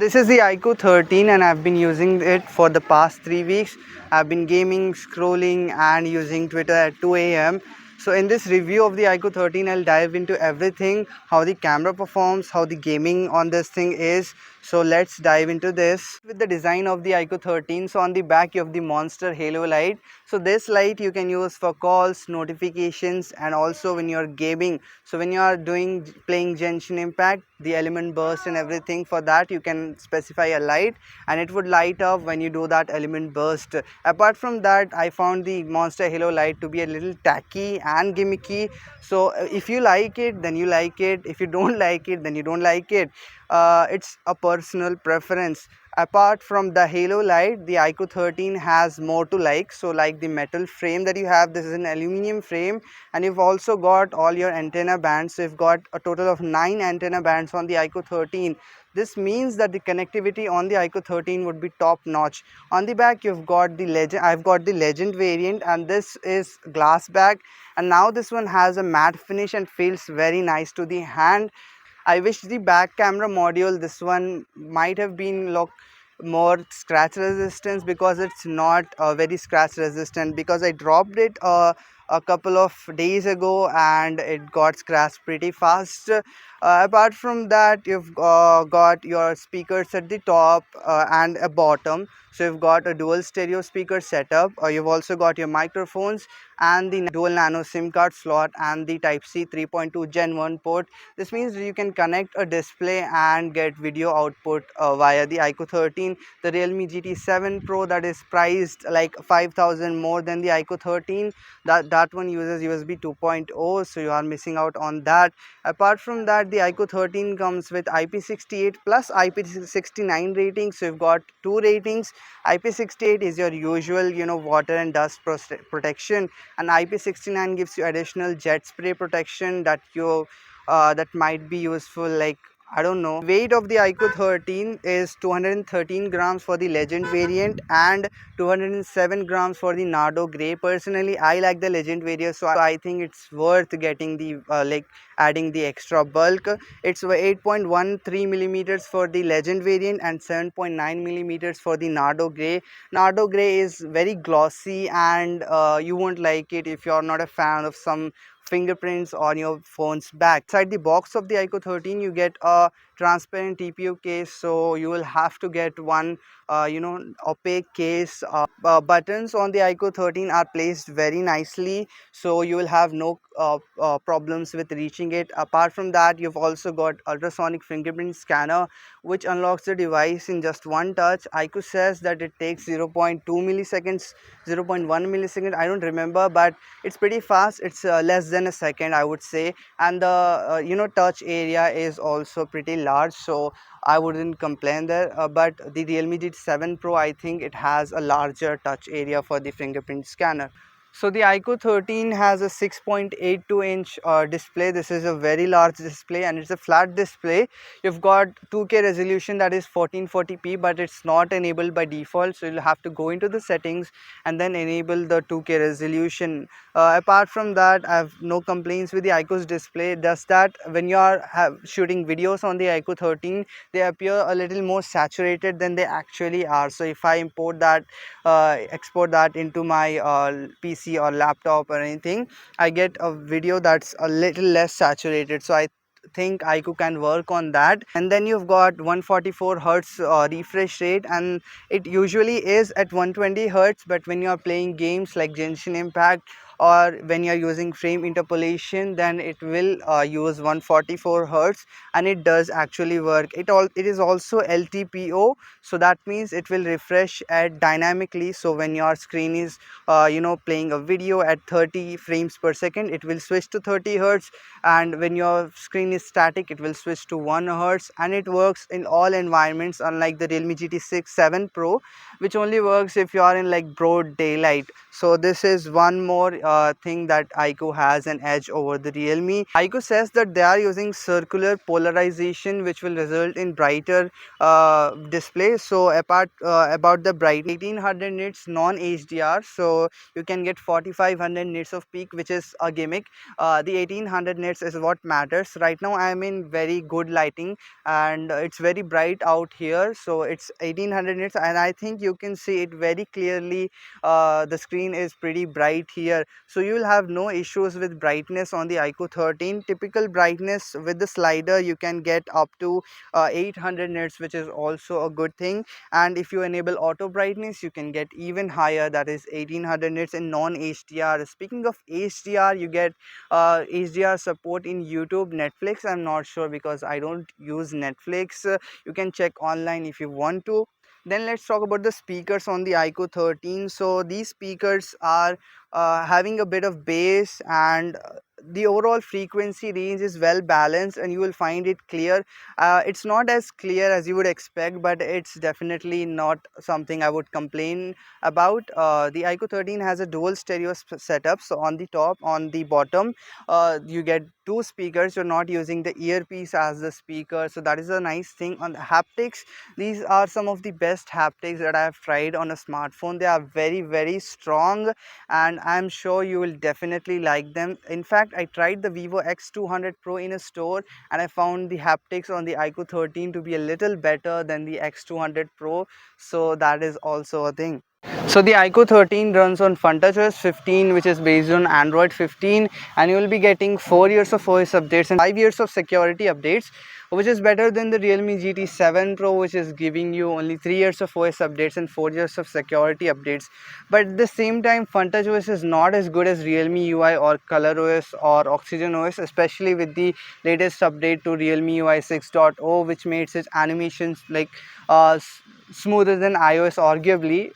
this is the iQOO 13 and I've been using it for the past 3 weeks. I've been gaming, scrolling and using Twitter at 2 a.m. So in this review of the iQOO 13, I'll dive into everything, how the camera performs, how the gaming on this thing is. So let's dive into this. With the design of the iQOO 13, so on the back you have the monster halo light. So this light you can use for calls, notifications and also when you're gaming. So when you are playing Genshin Impact, the element burst and everything, for that you can specify a light and it would light up when you do that element burst. Apart from that, I found the monster halo light to be a little tacky and gimmicky. So if you like it, then you like it. If you don't like it, then you don't like it. It's a personal preference. Apart from the halo light, the iQOO 13 has more to like. So like the metal frame that you have, this is an aluminum frame and you've also got all your antenna bands. So you've got a total of 9 antenna bands on the iQOO 13. This means that the connectivity on the iQOO 13 would be top notch. On the back you've got the legend, I've got the legend variant and this is glass back, and now this one has a matte finish and feels very nice to the hand. I wish the back camera module, this one might have been more scratch resistance, because it's not very scratch resistant, because I dropped it a couple of days ago and it got scratched pretty fast. Apart from that, you've got your speakers at the top and a bottom. So you've got a dual stereo speaker setup. You've also got your microphones and the dual nano SIM card slot and the Type C 3.2 Gen 1 port. This means you can connect a display and get video output via the iQOO 13. The Realme GT 7 Pro, that is priced like 5,000 more than the iQOO 13. That one uses USB 2.0, so you are missing out on that. Apart from that, the iQOO 13 comes with IP68 plus IP69 ratings. So you've got two ratings. IP68 is your usual, water and dust protection, and IP69 gives you additional jet spray protection that might be useful, like, I don't know. Weight of the iQOO 13 is 213 grams for the Legend variant and 207 grams for the Nardo Grey. Personally, I like the Legend variant, so I think it's worth getting the adding the extra bulk. It's 8.13 millimeters for the Legend variant and 7.9 millimeters for the Nardo Grey. Nardo Grey is very glossy and you won't like it if you're not a fan of some fingerprints on your phone's back. Inside the box of the iQOO 13, you get a transparent TPU case, so you will have to get one opaque case. Buttons on the iQOO 13 are placed very nicely, so you will have no problems with reaching it. Apart from that, you've also got ultrasonic fingerprint scanner, which unlocks the device in just one touch. iQOO says that it takes 0.2 milliseconds, 0.1 millisecond, I don't remember, but it's pretty fast. It's less than a second, I would say. And the touch area is also pretty large, so I wouldn't complain there. But the Realme GT 7 Pro, I think it has a larger touch area for the fingerprint scanner. So the iQOO 13 has a 6.82 inch display. This is a very large display and it's a flat display. You've got 2K resolution, that is 1440p, but it's not enabled by default, so you'll have to go into the settings and then enable the 2K resolution. Apart from that, I have no complaints with the iQOO's display. Just that when you are shooting videos on the iQOO 13, they appear a little more saturated than they actually are. So if I export that into my PC or laptop or anything, I get a video that's a little less saturated. So I think iQOO can work on that. And then you've got 144 hertz refresh rate, and it usually is at 120 hertz, but when you are playing games like Genshin Impact or when you are using frame interpolation, then it will use 144 hertz, and it does actually work. It is also LTPO, so that means it will refresh at dynamically. So when your screen is playing a video at 30 frames per second, it will switch to 30 hertz, and when your screen is static, it will switch to 1 hertz, and it works in all environments, unlike the Realme GT 7 Pro, which only works if you are in like broad daylight. So this is one more think that iQOO has an edge over the Realme. iQOO says that they are using circular polarization, which will result in brighter display. So apart about the bright 1800 nits non HDR, so you can get 4500 nits of peak, which is a gimmick. The 1800 nits is what matters. Right now I am in very good lighting and it's very bright out here, so it's 1800 nits and I think you can see it very clearly. The screen is pretty bright here, so you will have no issues with brightness on the iQOO 13. Typical brightness with the slider you can get up to 800 nits, which is also a good thing. And if you enable auto brightness you can get even higher, that is 1800 nits in non HDR. Speaking of HDR, you get HDR support in YouTube, Netflix. I'm not sure because I don't use Netflix. You can check online if you want to. Then let's talk about the speakers on the iQOO 13. So these speakers are having a bit of bass, and the overall frequency range is well balanced and you will find it clear. It's not as clear as you would expect, but it's definitely not something I would complain about. The iQOO 13 has a dual stereo setup, so on the top, on the bottom, you get two speakers. You're not using the earpiece as the speaker, so that is a nice thing. On the haptics, these are some of the best haptics that I have tried on a smartphone. They are very strong and I'm sure you will definitely like them. In fact, I tried the Vivo X200 Pro in a store and I found the haptics on the iQOO 13 to be a little better than the X200 Pro, so that is also a thing. So the iQOO 13 runs on FunTouchOS 15, which is based on Android 15, and you will be getting 4 years of OS updates and 5 years of security updates, which is better than the Realme GT 7 Pro, which is giving you only 3 years of OS updates and 4 years of security updates. But at the same time, FunTouchOS is not as good as Realme UI or ColorOS or Oxygen OS, especially with the latest update to Realme UI 6.0, which makes its animations like smoother than iOS arguably.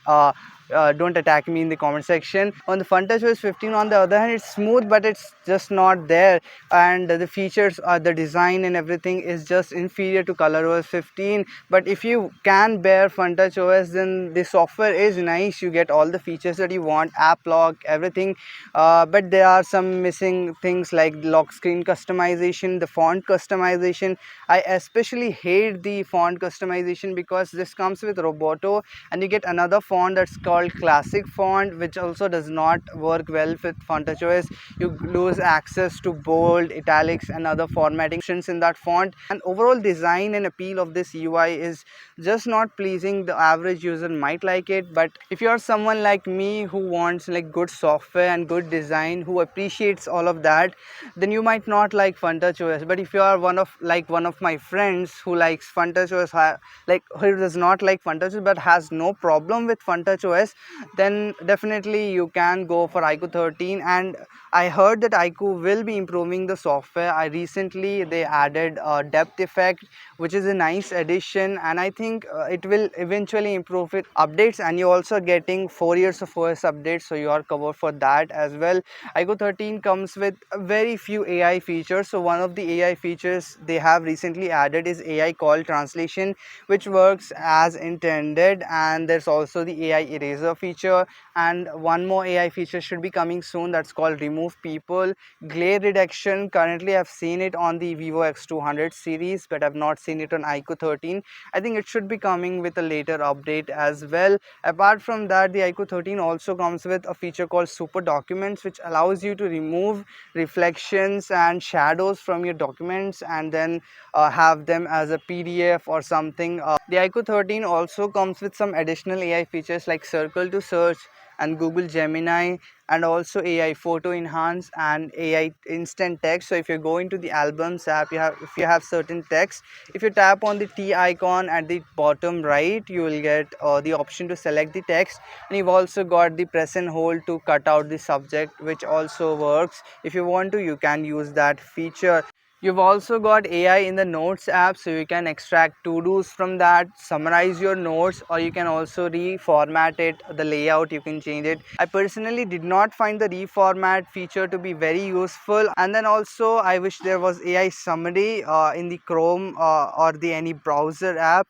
Don't attack me in the comment section. On the FunTouchOS 15, on the other hand, it's smooth, but it's just not there, and the features, the design and everything is just inferior to ColorOS 15. But if you can bear FunTouchOS, then the software is nice. You get all the features that you want, app lock, everything. But there are some missing things like lock screen customization, the font customization. I especially hate the font customization because this comes with Roboto, and you get another font that's called Classic font, which also does not work well with FunTouchOS. You lose access to bold, italics and other formatting options in that font, and overall design and appeal of this UI is just not pleasing. The average user might like it, but if you are someone like me who wants like good software and good design, who appreciates all of that, then you might not like FunTouchOS. But if you are one of my friends who likes FunTouchOS, like who does not like FunTouchOS but has no problem with FunTouchOS, then definitely you can go for iQOO 13. And I heard that iQOO will be improving the software. I recently they added a depth effect, which is a nice addition, and I think it will eventually improve it updates. And you're also getting 4 years of OS updates, so you are covered for that as well. iQOO 13 comes with very few AI features. So one of the AI features they have recently added is AI call translation, which works as intended, and there's also the AI eraser feature, and one more AI feature should be coming soon, that's called remove people. Glare reduction, currently I've seen it on the Vivo X200 series, but I've not seen it on iQOO 13. I think it should be coming with a later update as well. Apart from that, the iQOO 13 also comes with a feature called super documents, which allows you to remove reflections and shadows from your documents and then have them as a PDF or something. The iQOO 13 also comes with some additional AI features like circle to search and Google Gemini, and also AI photo enhance and AI instant text. So if you go into the albums app, if you have certain text, if you tap on the T icon at the bottom right, you will get the option to select the text, and you've also got the press and hold to cut out the subject, which also works. If you want to, you can use that feature. You've also got AI in the Notes app, so you can extract to-dos from that, summarize your notes, or you can also reformat it, the layout, you can change it. I personally did not find the reformat feature to be very useful. And then also I wish there was AI summary in the Chrome or the any browser app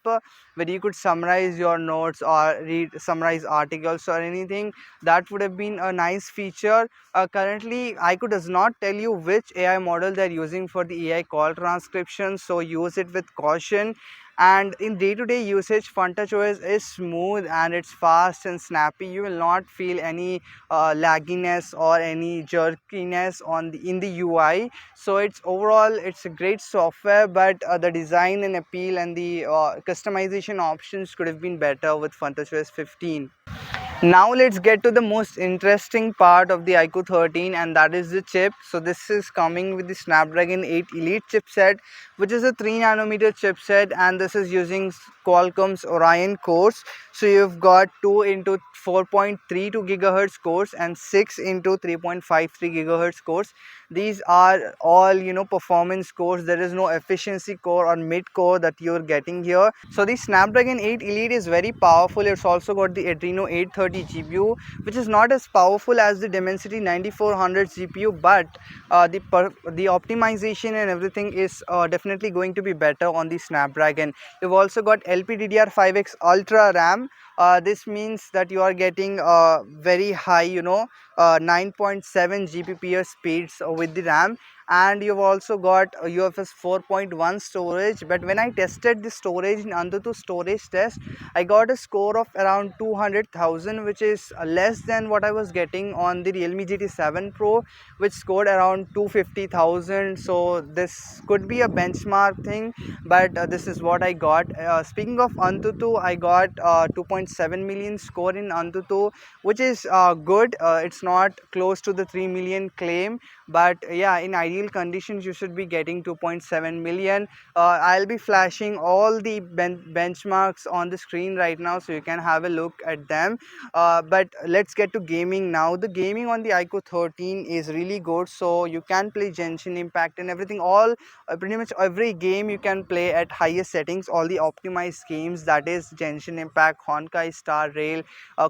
where you could summarize your notes or read summarize articles or anything. That would have been a nice feature. Currently, iQOO does not tell you which AI model they're using for the AI call transcription, so use it with caution. And in day-to-day usage, FunTouchOS is smooth and it's fast and snappy. You will not feel any lagginess or any jerkiness on in the UI. So it's overall it's a great software, but the design and appeal and the customization options could have been better with FunTouchOS 15. Now let's get to the most interesting part of the iQOO 13, and that is the chip. So this is coming with the Snapdragon 8 Elite chipset, which is a 3 nanometer chipset, and this is using Qualcomm's Orion cores. So you've got 2 into 4.32 gigahertz cores and 6 into 3.53 gigahertz cores. These are all performance cores. There is no efficiency core or mid core that you're getting here. So the Snapdragon 8 Elite is very powerful. It's also got the Adreno 830 GPU, which is not as powerful as the Dimensity 9400 GPU, but the optimization and everything is definitely going to be better on the Snapdragon. You've also got LPDDR5X Ultra RAM. This means that you are getting very high 9.7 Gbps speeds with the RAM, and you've also got UFS 4.1 storage. But when I tested the storage in AnTuTu storage test, I got a score of around 200,000, which is less than what I was getting on the Realme GT 7 Pro, which scored around 250,000. So this could be a benchmark thing, but this is what I got. Speaking of AnTuTu, I got 2.7 million score in AnTuTu, which is good. It's not close to the 3 million claim, but yeah, in ideal conditions you should be getting 2.7 million. I'll be flashing all the benchmarks on the screen right now, so you can have a look at them. But let's get to gaming now. The gaming on the iQOO 13 is really good, so you can play Genshin Impact and everything. All pretty much every game you can play at highest settings, all the optimized games, that is Genshin Impact, Honkai Star Rail,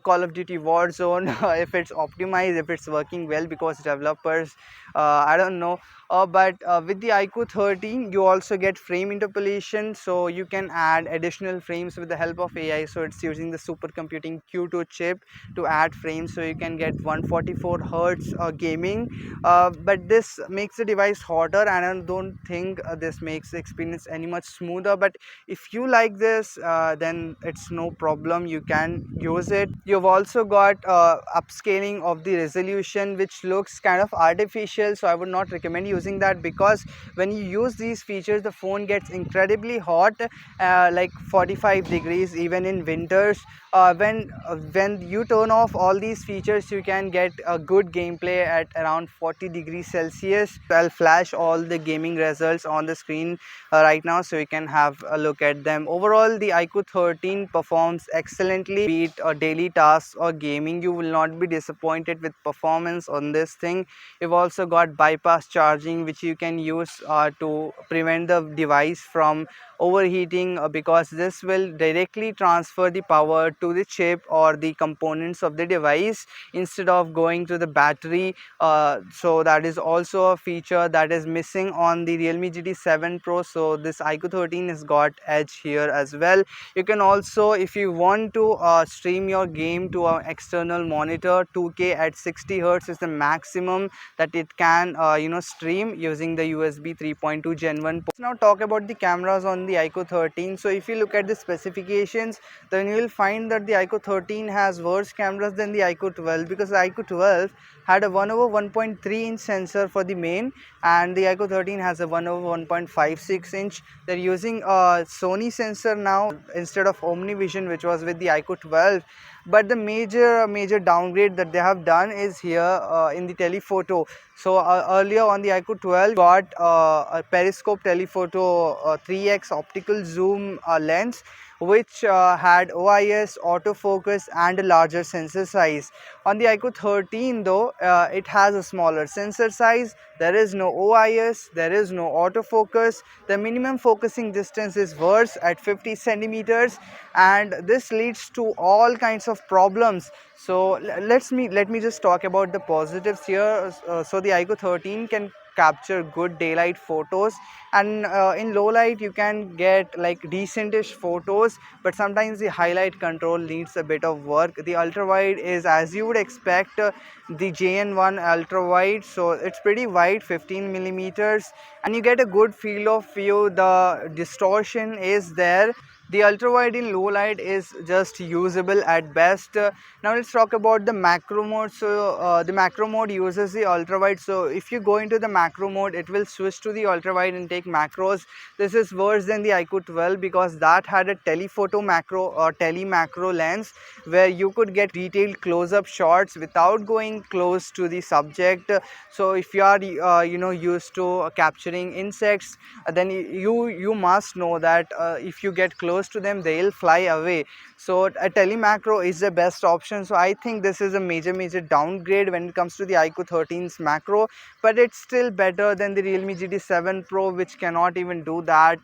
Call of Duty Warzone. If it's optimized, if it's working well, because developers I don't know. But with the iQOO 13 you also get frame interpolation, so you can add additional frames with the help of AI. So it's using the supercomputing Q2 chip to add frames, so you can get 144 hertz gaming. But this makes the device hotter, and I don't think this makes the experience any much smoother. But if you like this, then it's no problem, you can use it. You've also got upscaling of the resolution, which looks kind of artificial, so I would not recommend using that, because when you use these features the phone gets incredibly hot, like 45 degrees even in winters. When you turn off all these features, you can get a good gameplay at around 40 degrees Celsius. I'll flash all the gaming results on the screen right now, so you can have a look at them. Overall, the iQOO 13 performs excellently. Be it daily tasks or gaming, you will not be disappointed with performance on this thing. You've also got bypass charging, which you can use to prevent the device from overheating, because this will directly transfer the power to the chip or the components of the device instead of going to the battery. So that is also a feature that is missing on the Realme GT 7 Pro. So this iQOO 13 has got edge here as well. You can also, if you want to stream your game to an external monitor, 2K at 60 hertz is the maximum that it can stream using the USB 3.2 Gen 1. Let's now talk about the cameras on the iQOO 13. So if you look at the specifications, then you will find that the iQOO 13 has worse cameras than the iQOO 12, because the iQOO 12 had a 1/1.3 inch sensor for the main, and the iQOO 13 has a 1/1.56 inch. They're using a Sony sensor now instead of OmniVision, which was with the iQOO 12. But the major downgrade that they have done is here in the telephoto. So earlier on the iQOO 12 got a periscope telephoto 3x optical zoom lens, which had OIS, autofocus and a larger sensor size. On the iQOO 13 though, it has a smaller sensor size, there is no OIS, there is no autofocus, the minimum focusing distance is worse at 50 centimeters, and this leads to all kinds of problems. So let me just talk about the positives here. So the iQOO 13 can capture good daylight photos, and in low light you can get like decentish photos, but sometimes the highlight control needs a bit of work. The ultra wide is, as you would expect, the JN1 ultra wide, so it's pretty wide, 15 millimeters, and you get a good field of view. The distortion is there. The ultra wide in low light is just usable at best. Now let's talk about the macro mode. So the macro mode uses the ultra wide. So if you go into the macro mode, it will switch to the ultra wide and take macros. This is worse than the iQOO 12 because that had a telephoto macro or tele macro lens where you could get detailed close-up shots without going close to the subject. So if you are used to capturing insects, then you must know that if you get close to them, they'll fly away. So a telemacro is the best option. So I think this is a major downgrade when it comes to the iQOO 13's macro, but it's still better than the Realme GT7 Pro, which cannot even do that.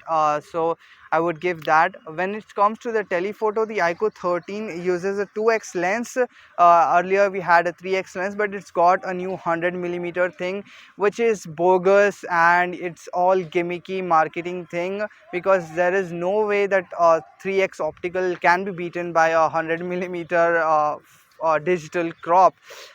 So I would give that. When it comes to the telephoto, the iQOO 13 uses a 2x lens. Earlier we had a 3x lens, but it's got a new 100mm thing, which is bogus, and it's all gimmicky marketing thing, because there is no way that 3x optical can be beaten by a 100mm digital crop.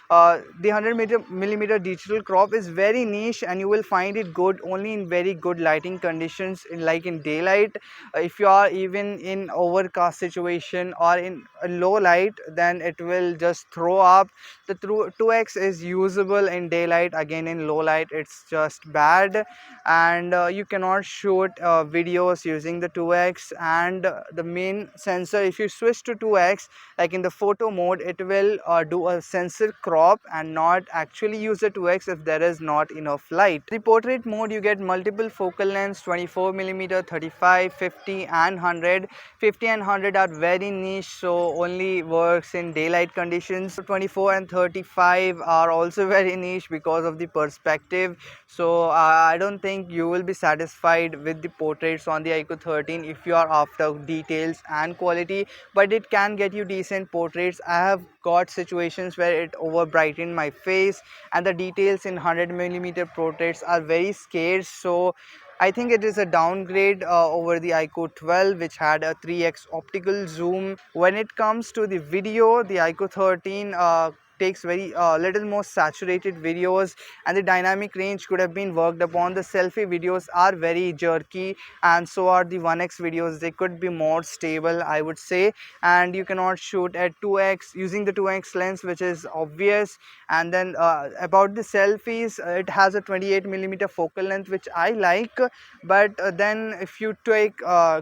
The 100mm digital crop is very niche, and you will find it good only in very good lighting conditions, like in daylight. If you are even in overcast situation or in a low light, then it will just throw up. The 2x is usable in daylight, again in low light it's just bad, and you cannot shoot videos using the 2x. And the main sensor, if you switch to 2x, like in the photo mode, it will do a sensor crop and not actually use the 2x if there is not enough light. The portrait mode, you get multiple focal lengths, 24mm, 35, 50 and 100. 50 and 100 are very niche, so only works in daylight conditions. 24 and 35 are also very niche because of the perspective. So I don't think you will be satisfied with the portraits on the iQOO 13 if you are after details and quality, but it can get you decent portraits. I have got situations where it over brightened my face, and the details in 100mm portraits are very scarce. So I think it is a downgrade over the iQOO 12, which had a 3x optical zoom. When it comes to the video, the iQOO 13 takes very little more saturated videos, and the dynamic range could have been worked upon. The selfie videos are very jerky, and so are the 1x videos. They could be more stable, I would say, and you cannot shoot at 2x using the 2x lens, which is obvious. And then about the selfies, it has a 28mm focal length, which I like, but then if you take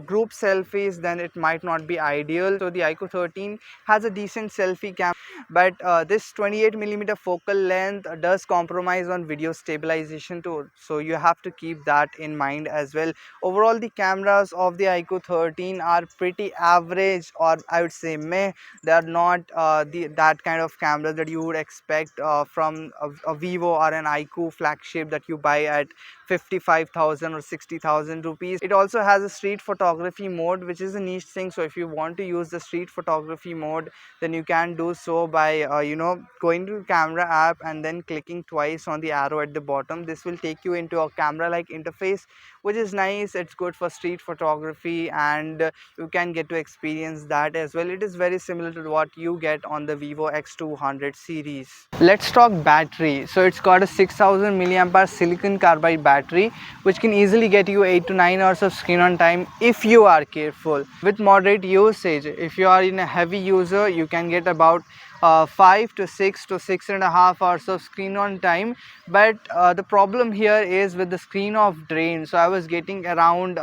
group selfies, then it might not be ideal. So the iQOO 13 has a decent selfie cam, but this 28mm focal length does compromise on video stabilization too, so you have to keep that in mind as well. Overall, the cameras of the iQOO 13 are pretty average, or I would say meh. They are not that kind of cameras that you would expect from a Vivo or an iQOO flagship that you buy at 55,000 or 60,000 rupees. It also has a street photography mode, which is a niche thing. So if you want to use the street photography mode, then you can do so by going to the camera app and then clicking twice on the arrow at the bottom. This will take you into a camera like interface, which is nice. It's good for street photography, and you can get to experience that as well. It is very similar to what you get on the Vivo X200 series. Let's talk battery. So it's got a 6000 milliampere silicon carbide battery, which can easily get you 8 to 9 hours of screen on time if you are careful. With moderate usage, if you are in a heavy user, you can get about 5 to 6 to 6.5 hours of screen on time. But the problem here is with the screen off drain. So I was getting around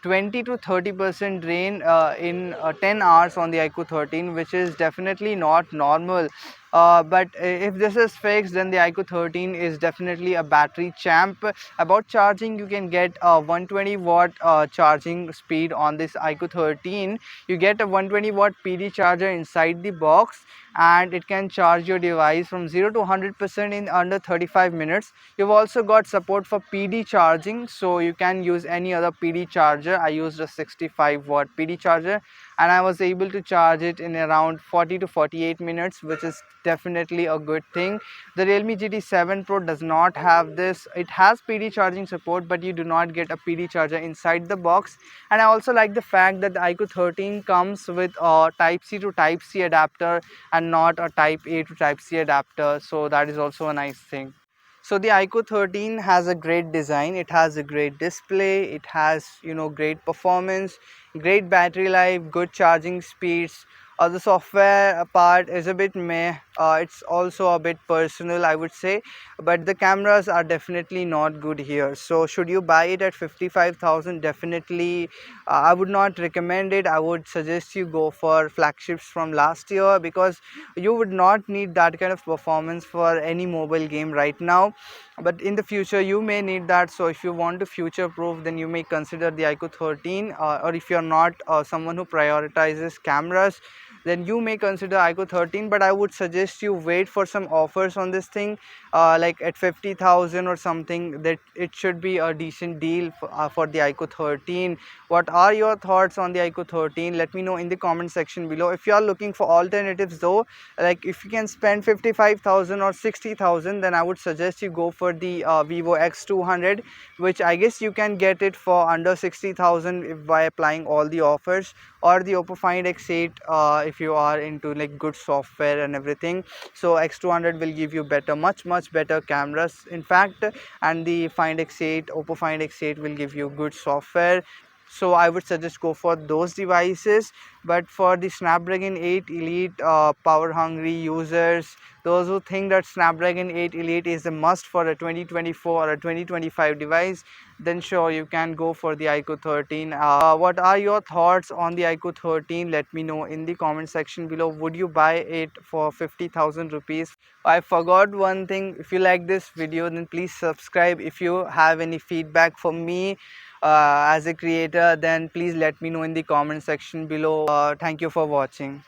20 to 30% drain in 10 hours on the iQOO 13, which is definitely not normal. But if this is fixed, then the iQOO 13 is definitely a battery champ. About charging, you can get a 120 watt charging speed on this iQOO 13. You get a 120 watt PD charger inside the box, and it can charge your device from 0 to 100% in under 35 minutes. You've also got support for PD charging, so you can use any other PD charger. I used a 65 watt PD charger, and I was able to charge it in around 40 to 48 minutes, which is definitely a good thing. The Realme GT 7 Pro does not have this. It has PD charging support, but you do not get a PD charger inside the box. And I also like the fact that the iQOO 13 comes with a Type C to Type C adapter and not a Type A to Type C adapter, so that is also a nice thing. So the iQOO 13 has a great design, it has a great display, it has, great performance, great battery life, good charging speeds. The software part is a bit meh. It's also a bit personal, I would say, but the cameras are definitely not good here. So should you buy it at 55,000? Definitely, I would not recommend it. I would suggest you go for flagships from last year, because you would not need that kind of performance for any mobile game right now, but in the future you may need that. So if you want to future proof, then you may consider the iQOO 13, or if you're not someone who prioritizes cameras, then you may consider iQOO 13. But I would suggest you wait for some offers on this thing, like at 50,000 or something, that it should be a decent deal for the iQOO 13. What are your thoughts on the iQOO 13? Let me know in the comment section below. If you are looking for alternatives though, like if you can spend 55,000 or 60,000, then I would suggest you go for the Vivo X200, which I guess you can get it for under 60,000 if by applying all the offers, or the Oppo Find X8 if you are into like good software and everything. So X200 will give you better, much better cameras in fact, and the Find X8, Oppo Find X8 will give you good software. So I would suggest go for those devices. But for the Snapdragon 8 Elite power hungry users, those who think that Snapdragon 8 Elite is a must for a 2024 or a 2025 device, then sure, you can go for the iQOO 13. What are your thoughts on the iQOO 13? Let me know in the comment section below. Would you buy it for 50,000 rupees? I forgot one thing. If you like this video, then please subscribe. If you have any feedback for me as a creator, then please let me know in the comment section below. Thank you for watching.